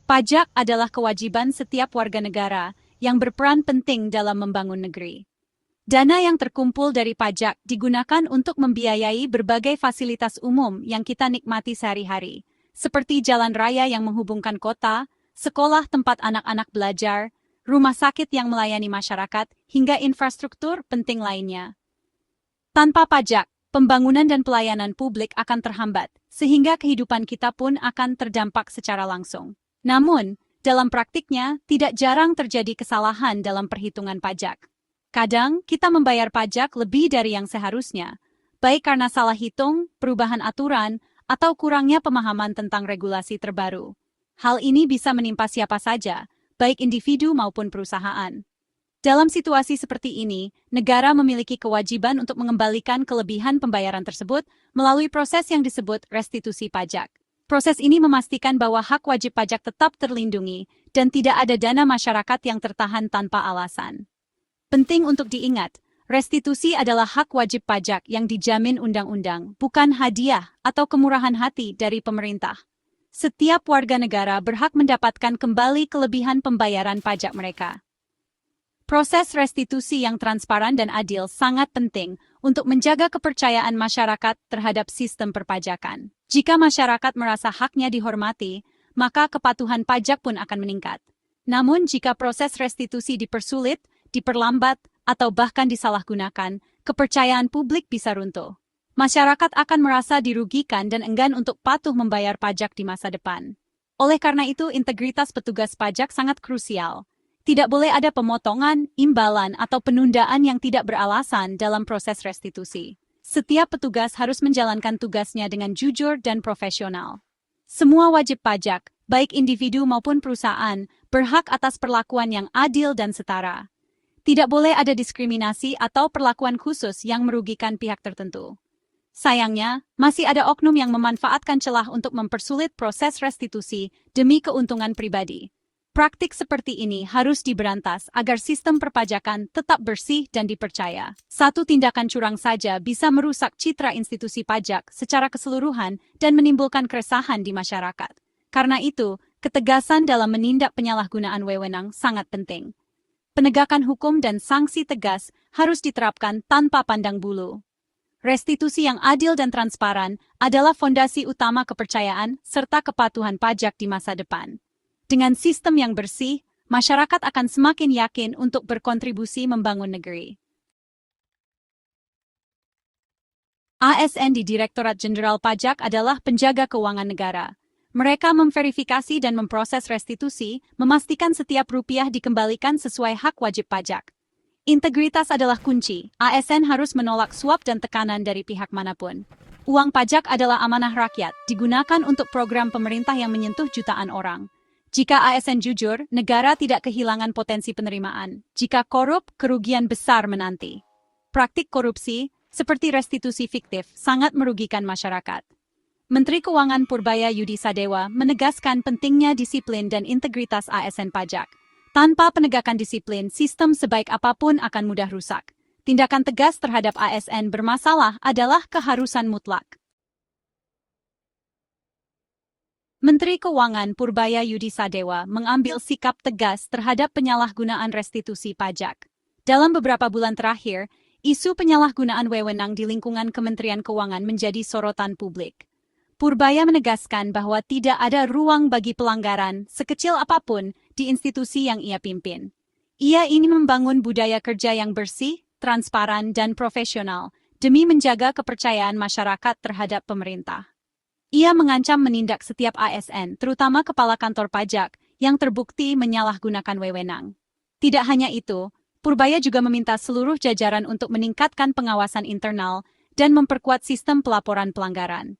Pajak adalah kewajiban setiap warga negara yang berperan penting dalam membangun negeri. Dana yang terkumpul dari pajak digunakan untuk membiayai berbagai fasilitas umum yang kita nikmati sehari-hari, seperti jalan raya yang menghubungkan kota, sekolah tempat anak-anak belajar, rumah sakit yang melayani masyarakat, hingga infrastruktur penting lainnya. Tanpa pajak, pembangunan dan pelayanan publik akan terhambat, sehingga kehidupan kita pun akan terdampak secara langsung. Namun, dalam praktiknya, tidak jarang terjadi kesalahan dalam perhitungan pajak. Kadang, kita membayar pajak lebih dari yang seharusnya, baik karena salah hitung, perubahan aturan, atau kurangnya pemahaman tentang regulasi terbaru. Hal ini bisa menimpa siapa saja, baik individu maupun perusahaan. Dalam situasi seperti ini, negara memiliki kewajiban untuk mengembalikan kelebihan pembayaran tersebut melalui proses yang disebut restitusi pajak. Proses ini memastikan bahwa hak wajib pajak tetap terlindungi dan tidak ada dana masyarakat yang tertahan tanpa alasan. Penting untuk diingat, restitusi adalah hak wajib pajak yang dijamin undang-undang, bukan hadiah atau kemurahan hati dari pemerintah. Setiap warga negara berhak mendapatkan kembali kelebihan pembayaran pajak mereka. Proses restitusi yang transparan dan adil sangat penting untuk menjaga kepercayaan masyarakat terhadap sistem perpajakan. Jika masyarakat merasa haknya dihormati, maka kepatuhan pajak pun akan meningkat. Namun jika proses restitusi dipersulit, diperlambat, atau bahkan disalahgunakan, kepercayaan publik bisa runtuh. Masyarakat akan merasa dirugikan dan enggan untuk patuh membayar pajak di masa depan. Oleh karena itu, integritas petugas pajak sangat krusial. Tidak boleh ada pemotongan, imbalan, atau penundaan yang tidak beralasan dalam proses restitusi. Setiap petugas harus menjalankan tugasnya dengan jujur dan profesional. Semua wajib pajak, baik individu maupun perusahaan, berhak atas perlakuan yang adil dan setara. Tidak boleh ada diskriminasi atau perlakuan khusus yang merugikan pihak tertentu. Sayangnya, masih ada oknum yang memanfaatkan celah untuk mempersulit proses restitusi demi keuntungan pribadi. Praktik seperti ini harus diberantas agar sistem perpajakan tetap bersih dan dipercaya. Satu tindakan curang saja bisa merusak citra institusi pajak secara keseluruhan dan menimbulkan keresahan di masyarakat. Karena itu, ketegasan dalam menindak penyalahgunaan wewenang sangat penting. Penegakan hukum dan sanksi tegas harus diterapkan tanpa pandang bulu. Restitusi yang adil dan transparan adalah fondasi utama kepercayaan serta kepatuhan pajak di masa depan. Dengan sistem yang bersih, masyarakat akan semakin yakin untuk berkontribusi membangun negeri. ASN di Direktorat Jenderal Pajak adalah penjaga keuangan negara. Mereka memverifikasi dan memproses restitusi, memastikan setiap rupiah dikembalikan sesuai hak wajib pajak. Integritas adalah kunci. ASN harus menolak suap dan tekanan dari pihak manapun. Uang pajak adalah amanah rakyat, digunakan untuk program pemerintah yang menyentuh jutaan orang. Jika ASN jujur, negara tidak kehilangan potensi penerimaan. Jika korup, kerugian besar menanti. Praktik korupsi, seperti restitusi fiktif, sangat merugikan masyarakat. Menteri Keuangan Purbaya Yudi Sadewa menegaskan pentingnya disiplin dan integritas ASN pajak. Tanpa penegakan disiplin, sistem sebaik apapun akan mudah rusak. Tindakan tegas terhadap ASN bermasalah adalah keharusan mutlak. Menteri Keuangan Purbaya Yudi Sadewa mengambil sikap tegas terhadap penyalahgunaan restitusi pajak. Dalam beberapa bulan terakhir, isu penyalahgunaan wewenang di lingkungan Kementerian Keuangan menjadi sorotan publik. Purbaya menegaskan bahwa tidak ada ruang bagi pelanggaran, sekecil apapun, di institusi yang ia pimpin. Ia ingin membangun budaya kerja yang bersih, transparan, dan profesional, demi menjaga kepercayaan masyarakat terhadap pemerintah. Ia mengancam menindak setiap ASN, terutama kepala kantor pajak, yang terbukti menyalahgunakan wewenang. Tidak hanya itu, Purbaya juga meminta seluruh jajaran untuk meningkatkan pengawasan internal dan memperkuat sistem pelaporan pelanggaran.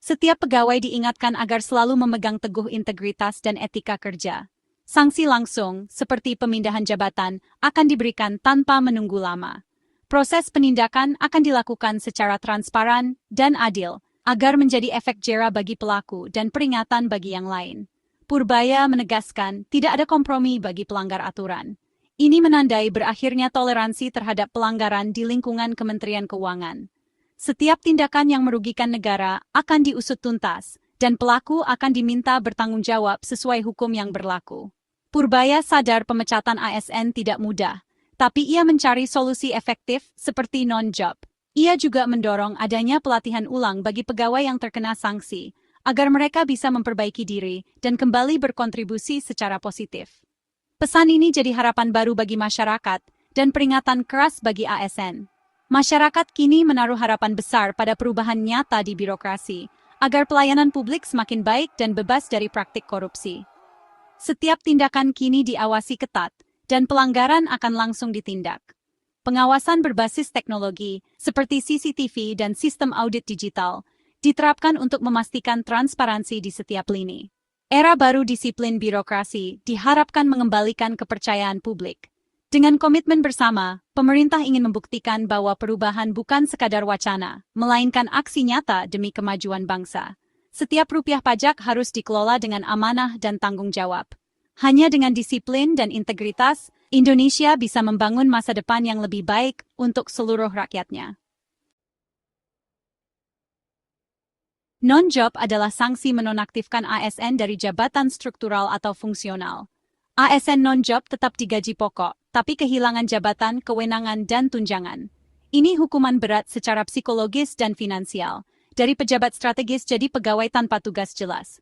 Setiap pegawai diingatkan agar selalu memegang teguh integritas dan etika kerja. Sanksi langsung, seperti pemindahan jabatan, akan diberikan tanpa menunggu lama. Proses penindakan akan dilakukan secara transparan dan adil, agar menjadi efek jera bagi pelaku dan peringatan bagi yang lain. Purbaya menegaskan tidak ada kompromi bagi pelanggar aturan. Ini menandai berakhirnya toleransi terhadap pelanggaran di lingkungan Kementerian Keuangan. Setiap tindakan yang merugikan negara akan diusut tuntas, dan pelaku akan diminta bertanggung jawab sesuai hukum yang berlaku. Purbaya sadar pemecatan ASN tidak mudah, tapi ia mencari solusi efektif seperti non-job. Ia juga mendorong adanya pelatihan ulang bagi pegawai yang terkena sanksi, agar mereka bisa memperbaiki diri dan kembali berkontribusi secara positif. Pesan ini jadi harapan baru bagi masyarakat dan peringatan keras bagi ASN. Masyarakat kini menaruh harapan besar pada perubahan nyata di birokrasi, agar pelayanan publik semakin baik dan bebas dari praktik korupsi. Setiap tindakan kini diawasi ketat, dan pelanggaran akan langsung ditindak. Pengawasan berbasis teknologi, seperti CCTV dan sistem audit digital, diterapkan untuk memastikan transparansi di setiap lini. Era baru disiplin birokrasi diharapkan mengembalikan kepercayaan publik. Dengan komitmen bersama, pemerintah ingin membuktikan bahwa perubahan bukan sekadar wacana, melainkan aksi nyata demi kemajuan bangsa. Setiap rupiah pajak harus dikelola dengan amanah dan tanggung jawab. Hanya dengan disiplin dan integritas, Indonesia bisa membangun masa depan yang lebih baik untuk seluruh rakyatnya. Non-job adalah sanksi menonaktifkan ASN dari jabatan struktural atau fungsional. ASN non-job tetap digaji pokok, tapi kehilangan jabatan, kewenangan, dan tunjangan. Ini hukuman berat secara psikologis dan finansial, dari pejabat strategis jadi pegawai tanpa tugas jelas.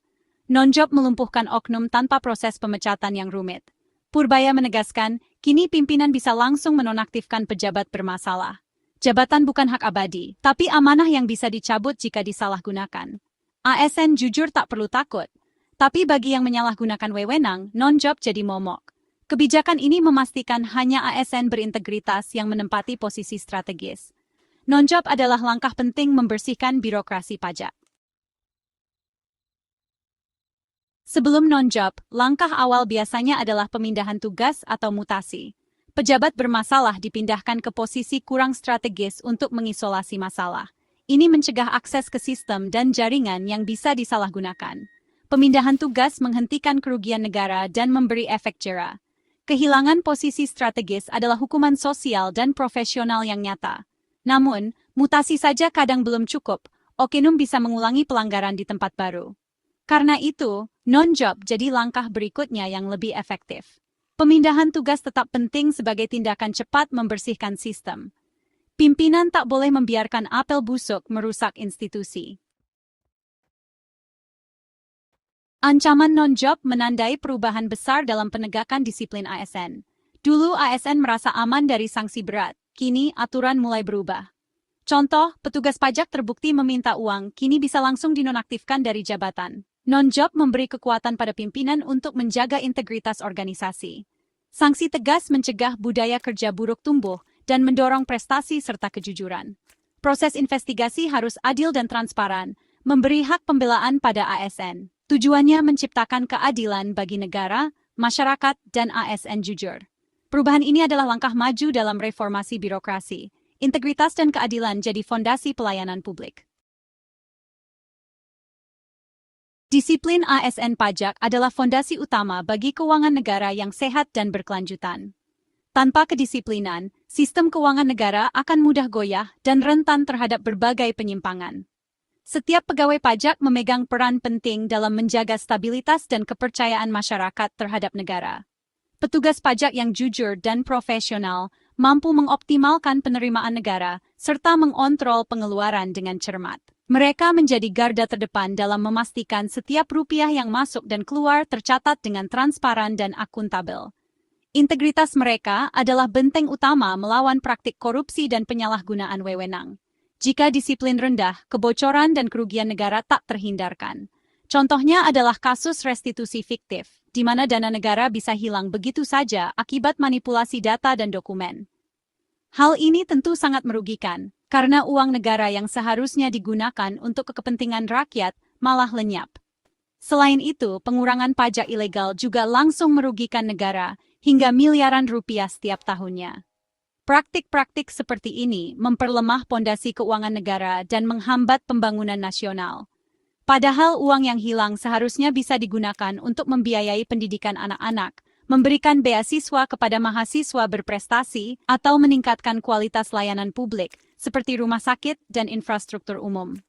Non-job melumpuhkan oknum tanpa proses pemecatan yang rumit. Purbaya menegaskan, kini pimpinan bisa langsung menonaktifkan pejabat bermasalah. Jabatan bukan hak abadi, tapi amanah yang bisa dicabut jika disalahgunakan. ASN jujur tak perlu takut. Tapi bagi yang menyalahgunakan wewenang, non-job jadi momok. Kebijakan ini memastikan hanya ASN berintegritas yang menempati posisi strategis. Non-job adalah langkah penting membersihkan birokrasi pajak. Sebelum non-job, langkah awal biasanya adalah pemindahan tugas atau mutasi. Pejabat bermasalah dipindahkan ke posisi kurang strategis untuk mengisolasi masalah. Ini mencegah akses ke sistem dan jaringan yang bisa disalahgunakan. Pemindahan tugas menghentikan kerugian negara dan memberi efek jera. Kehilangan posisi strategis adalah hukuman sosial dan profesional yang nyata. Namun, mutasi saja kadang belum cukup, oknum bisa mengulangi pelanggaran di tempat baru. Karena itu, non-job jadi langkah berikutnya yang lebih efektif. Pemindahan tugas tetap penting sebagai tindakan cepat membersihkan sistem. Pimpinan tak boleh membiarkan apel busuk merusak institusi. Ancaman non-job menandai perubahan besar dalam penegakan disiplin ASN. Dulu ASN merasa aman dari sanksi berat, kini aturan mulai berubah. Contoh, petugas pajak terbukti meminta uang, kini bisa langsung dinonaktifkan dari jabatan. Non-job memberi kekuatan pada pimpinan untuk menjaga integritas organisasi. Sanksi tegas mencegah budaya kerja buruk tumbuh dan mendorong prestasi serta kejujuran. Proses investigasi harus adil dan transparan, memberi hak pembelaan pada ASN. Tujuannya menciptakan keadilan bagi negara, masyarakat, dan ASN jujur. Perubahan ini adalah langkah maju dalam reformasi birokrasi. Integritas dan keadilan jadi fondasi pelayanan publik. Disiplin ASN pajak adalah fondasi utama bagi keuangan negara yang sehat dan berkelanjutan. Tanpa kedisiplinan, sistem keuangan negara akan mudah goyah dan rentan terhadap berbagai penyimpangan. Setiap pegawai pajak memegang peran penting dalam menjaga stabilitas dan kepercayaan masyarakat terhadap negara. Petugas pajak yang jujur dan profesional mampu mengoptimalkan penerimaan negara serta mengontrol pengeluaran dengan cermat. Mereka menjadi garda terdepan dalam memastikan setiap rupiah yang masuk dan keluar tercatat dengan transparan dan akuntabel. Integritas mereka adalah benteng utama melawan praktik korupsi dan penyalahgunaan wewenang. Jika disiplin rendah, kebocoran dan kerugian negara tak terhindarkan. Contohnya adalah kasus restitusi fiktif, di mana dana negara bisa hilang begitu saja akibat manipulasi data dan dokumen. Hal ini tentu sangat merugikan, karena uang negara yang seharusnya digunakan untuk kepentingan rakyat malah lenyap. Selain itu, pengurangan pajak ilegal juga langsung merugikan negara hingga miliaran rupiah setiap tahunnya. Praktik-praktik seperti ini memperlemah pondasi keuangan negara dan menghambat pembangunan nasional. Padahal uang yang hilang seharusnya bisa digunakan untuk membiayai pendidikan anak-anak, memberikan beasiswa kepada mahasiswa berprestasi, atau meningkatkan kualitas layanan publik, seperti rumah sakit dan infrastruktur umum.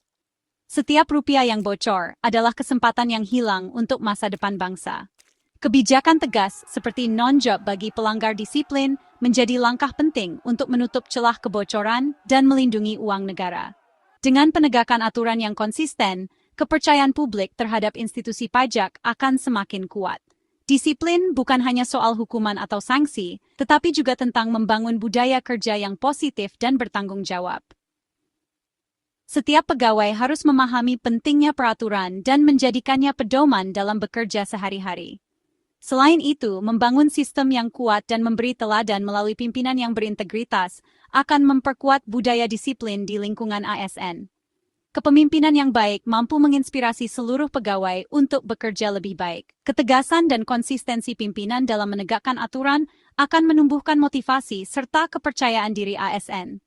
Setiap rupiah yang bocor adalah kesempatan yang hilang untuk masa depan bangsa. Kebijakan tegas seperti non-job bagi pelanggar disiplin menjadi langkah penting untuk menutup celah kebocoran dan melindungi uang negara. Dengan penegakan aturan yang konsisten, kepercayaan publik terhadap institusi pajak akan semakin kuat. Disiplin bukan hanya soal hukuman atau sanksi, tetapi juga tentang membangun budaya kerja yang positif dan bertanggung jawab. Setiap pegawai harus memahami pentingnya peraturan dan menjadikannya pedoman dalam bekerja sehari-hari. Selain itu, membangun sistem yang kuat dan memberi teladan melalui pimpinan yang berintegritas akan memperkuat budaya disiplin di lingkungan ASN. Kepemimpinan yang baik mampu menginspirasi seluruh pegawai untuk bekerja lebih baik. Ketegasan dan konsistensi pimpinan dalam menegakkan aturan akan menumbuhkan motivasi serta kepercayaan diri ASN.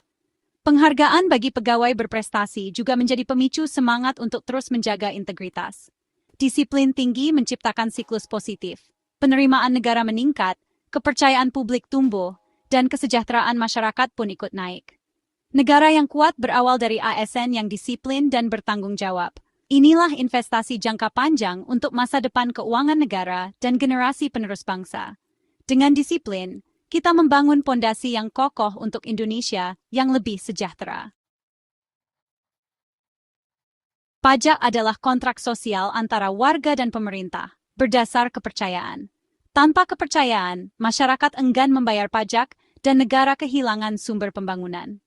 Penghargaan bagi pegawai berprestasi juga menjadi pemicu semangat untuk terus menjaga integritas. Disiplin tinggi menciptakan siklus positif. Penerimaan negara meningkat, kepercayaan publik tumbuh, dan kesejahteraan masyarakat pun ikut naik. Negara yang kuat berawal dari ASN yang disiplin dan bertanggung jawab. Inilah investasi jangka panjang untuk masa depan keuangan negara dan generasi penerus bangsa. Dengan disiplin, kita membangun pondasi yang kokoh untuk Indonesia yang lebih sejahtera. Pajak adalah kontrak sosial antara warga dan pemerintah, berdasar kepercayaan. Tanpa kepercayaan, masyarakat enggan membayar pajak dan negara kehilangan sumber pembangunan.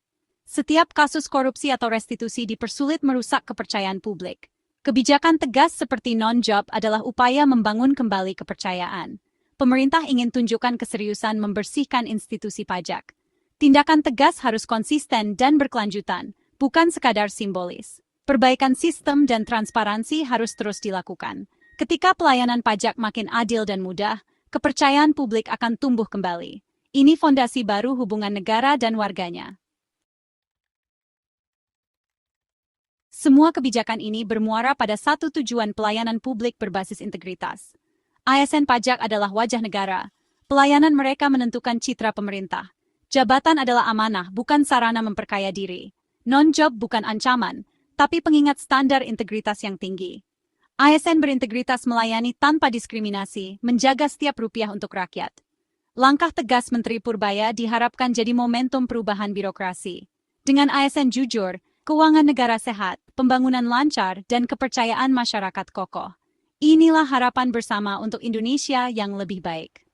Setiap kasus korupsi atau restitusi dipersulit merusak kepercayaan publik. Kebijakan tegas seperti non-job adalah upaya membangun kembali kepercayaan. Pemerintah ingin tunjukkan keseriusan membersihkan institusi pajak. Tindakan tegas harus konsisten dan berkelanjutan, bukan sekadar simbolis. Perbaikan sistem dan transparansi harus terus dilakukan. Ketika pelayanan pajak makin adil dan mudah, kepercayaan publik akan tumbuh kembali. Ini fondasi baru hubungan negara dan warganya. Semua kebijakan ini bermuara pada satu tujuan: pelayanan publik berbasis integritas. ASN pajak adalah wajah negara. Pelayanan mereka menentukan citra pemerintah. Jabatan adalah amanah, bukan sarana memperkaya diri. Non-job bukan ancaman, tapi pengingat standar integritas yang tinggi. ASN berintegritas melayani tanpa diskriminasi, menjaga setiap rupiah untuk rakyat. Langkah tegas Menteri Purbaya diharapkan jadi momentum perubahan birokrasi. Dengan ASN jujur, keuangan negara sehat, pembangunan lancar, dan kepercayaan masyarakat kokoh. Inilah harapan bersama untuk Indonesia yang lebih baik.